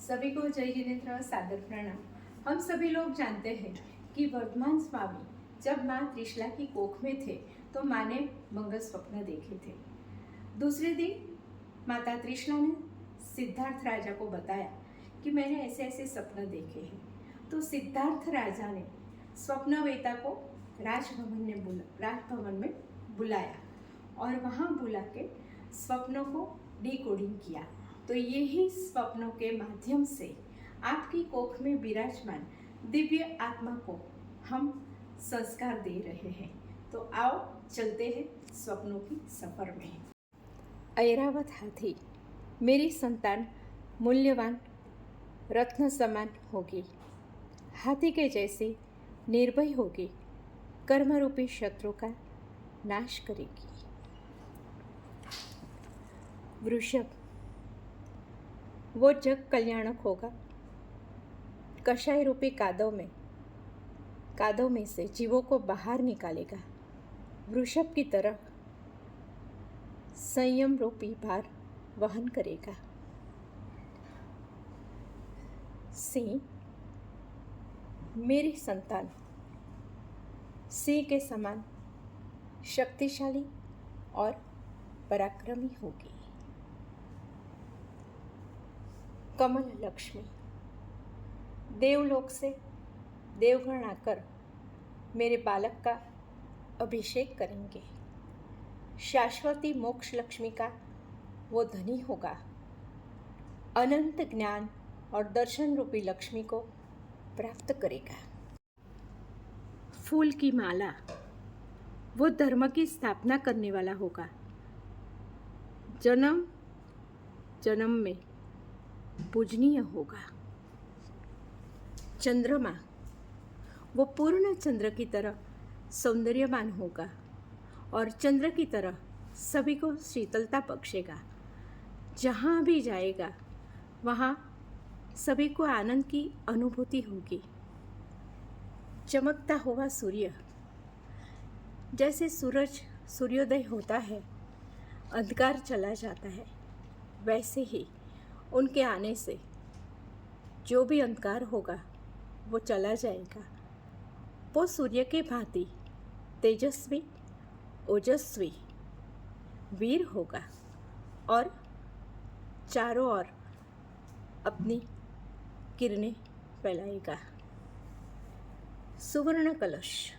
सभी को जय जिनेन्द्र सादर प्रणाम। हम सभी लोग जानते हैं कि वर्धमान स्वामी जब माँ त्रिशला की कोख में थे तो माँ ने मंगल स्वप्न देखे थे। दूसरे दिन माता त्रिशला ने सिद्धार्थ राजा को बताया कि मैंने ऐसे ऐसे स्वप्न देखे हैं। तो सिद्धार्थ राजा ने स्वप्नवेता को राजभवन में बुलाया और वहाँ बुला के स्वप्नों को डिकोडिंग किया। तो यही स्वप्नों के माध्यम से आपकी कोख में विराजमान दिव्य आत्मा को हम संस्कार दे रहे हैं। तो आओ चलते हैं स्वप्नों की सफर में। ऐरावत हाथी, मेरी संतान मूल्यवान रत्न समान होगी, हाथी के जैसी निर्भय होगी, कर्मरूपी शत्रु का नाश करेगी। वृषभ, वो जग कल्याणक होगा, कषाय रूपी कादव में से जीवों को बाहर निकालेगा। वृषभ की तरह संयम रूपी भार वहन करेगा। सिंह, मेरी संतान सिंह के समान शक्तिशाली और पराक्रमी होगी। कमल लक्ष्मी, देवलोक से देवगण आकर मेरे बालक का अभिषेक करेंगे। शाश्वती मोक्ष लक्ष्मी का वो धनी होगा। अनंत ज्ञान और दर्शन रूपी लक्ष्मी को प्राप्त करेगा। फूल की माला, वो धर्म की स्थापना करने वाला होगा। जन्म जन्म में पूजनीय होगा। चंद्रमा, वो पूर्ण चंद्र की तरह सौंदर्यवान होगा और चंद्र की तरह सभी को शीतलता बख्शेगा। जहाँ भी जाएगा वहाँ सभी को आनंद की अनुभूति होगी। चमकता हुआ सूर्य, जैसे सूर्योदय होता है, अंधकार चला जाता है, वैसे ही उनके आने से जो भी अंधकार होगा वो चला जाएगा। वो सूर्य के भांति तेजस्वी, ओजस्वी, वीर होगा और चारों ओर अपनी किरणें फैलाएगा। सुवर्ण कलश,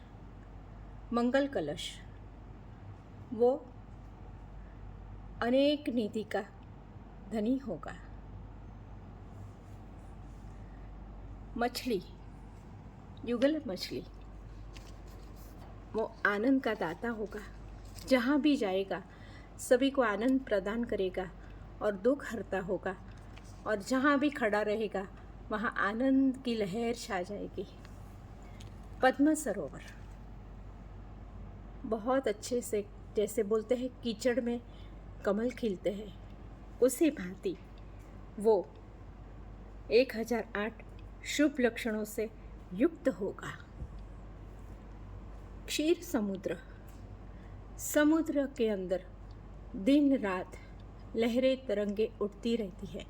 मंगल कलश, वो अनेक नीति का धनी होगा। मछली, युगल मछली, वो आनंद का दाता होगा। जहाँ भी जाएगा सभी को आनंद प्रदान करेगा और दुख हरता होगा और जहाँ भी खड़ा रहेगा वहाँ आनंद की लहर छा जाएगी। पद्म सरोवर, बहुत अच्छे से, जैसे बोलते हैं कीचड़ में कमल खिलते हैं, उसी भांति वो 1008 शुभ लक्षणों से युक्त होगा। क्षीर समुद्र, समुद्र के अंदर दिन रात लहरें तरंगे उठती रहती है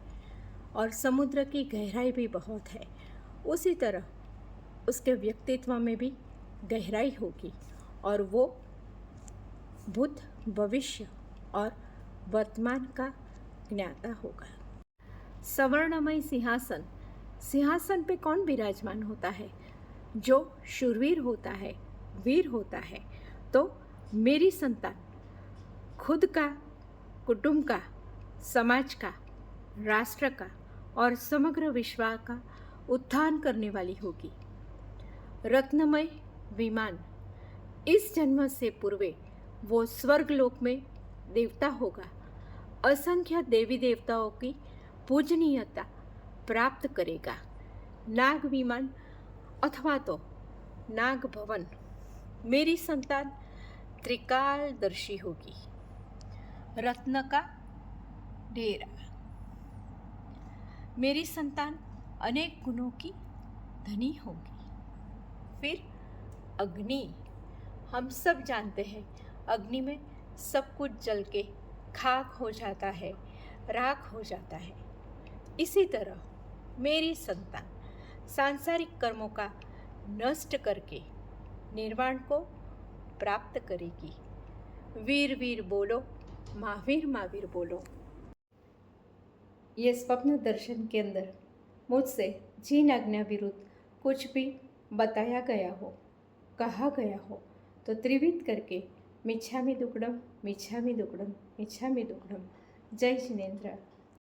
और समुद्र की गहराई भी बहुत है। उसी तरह उसके व्यक्तित्व में भी गहराई होगी और वो भूत, भविष्य और वर्तमान का ज्ञाता होगा। सवर्णमय सिंहासन, सिंहासन पे कौन विराजमान होता है? जो शूरवीर होता है, वीर होता है। तो मेरी संतान खुद का, कुटुंब का, समाज का, राष्ट्र का और समग्र विश्व का उत्थान करने वाली होगी। रत्नमय विमान, इस जन्म से पूर्वे वो स्वर्गलोक में देवता होगा। असंख्य देवी देवताओं की पूजनीयता प्राप्त करेगा। नाग विमान अथवा तो नाग भवन, मेरी संतान त्रिकालदर्शी होगी। रत्न का डेरा, मेरी संतान अनेक गुणों की धनी होगी। फिर अग्नि, हम सब जानते हैं अग्नि में सब कुछ जल के खाक हो जाता है, राख हो जाता है। इसी तरह मेरी संतान सांसारिक कर्मों का नष्ट करके निर्वाण को प्राप्त करेगी। वीर वीर बोलो, महावीर महावीर बोलो। ये स्वप्न दर्शन के अंदर मुझसे जिन आज्ञा विरुद्ध कुछ भी बताया गया हो, कहा गया हो, तो त्रिविध करके मिच्छामि दुक्कडम, मिच्छामि दुक्कडम, मिच्छामि दुक्कडम। जय जिनेंद्र।